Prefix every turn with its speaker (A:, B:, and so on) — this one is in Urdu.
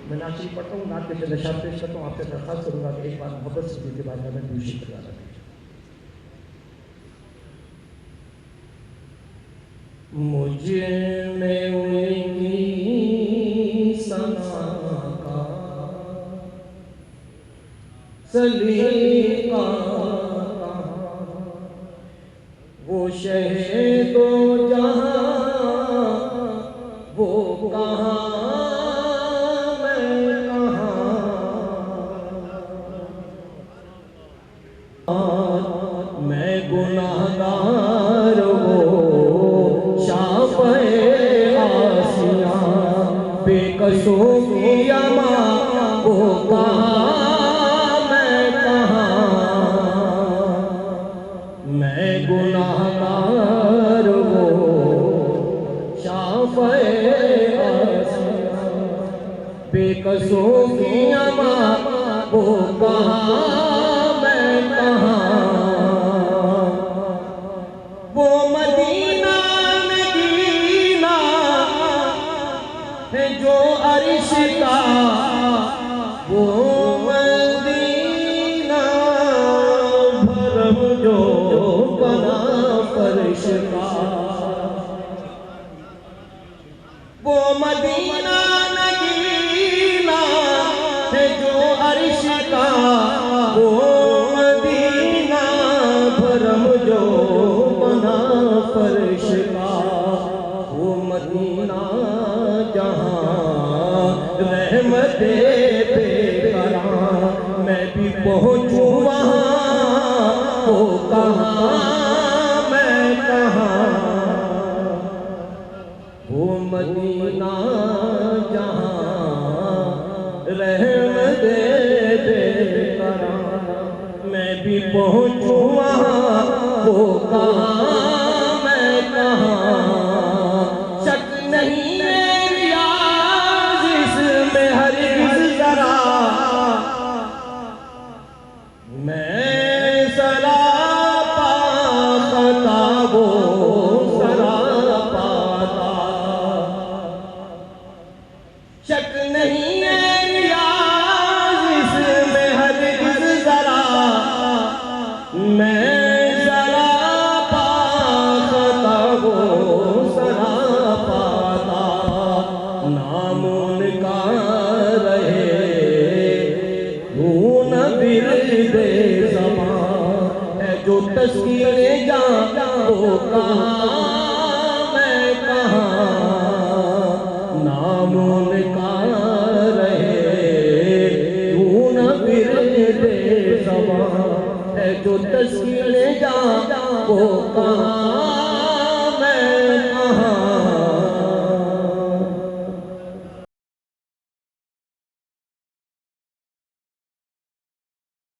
A: میں نعت شریف پڑھتا ہوں، نعت کے چند اشعار پیش کرتا ہوں، آپ سے درخواست کروں گا کہ ایک بار محبت سے کے بعد میں بھی شکر ادا کریں۔ مجھ میں ان کی ثنا کا سلیقہ وہ شہ دو جہاں وہ کہاں میں کہاں، میں گناہ گار وہ شافع آسیاں بے قصوں کی اما وہ کہاں میں کہاں، میں گناہ گار وہ شافع آسیاں بے قصوں کی اما وہ کہاں میں کہاں، وہ مدینہ مدینہ ہے جو عرش کا، وہ مدینہ بھرم جو بنا فرش کا، وہ مدینہ مدینہ ہے جو عرش کا، وہ مدینہ بھرم جو بنا فرش کا، وہ مدینہ جہاں رحمت بے قرار، میں بھی پہنچوں وہاں وہ کہاں میں کہاں، وہ مدینہ جہاں رحمت بے قرار، میں بھی پہنچوں وہاں وہ کہاں میں کہاں، شک نہیں ہے ریاض اس میں ہرگز ذرا، میں سراپا خطا وہ سراپا تھا، شک نہیں ہے ریاض اس میں ہرگز ذرا، میں سراپا خطا وہ سراپا تھا، نام ان کا رہے دون برد زبان ہے جو تذکیر جاں وہ کہاں میں کہاں، نام ان کا رہے دون برد زبان ہے جو تذکیر جاں وہ کہاں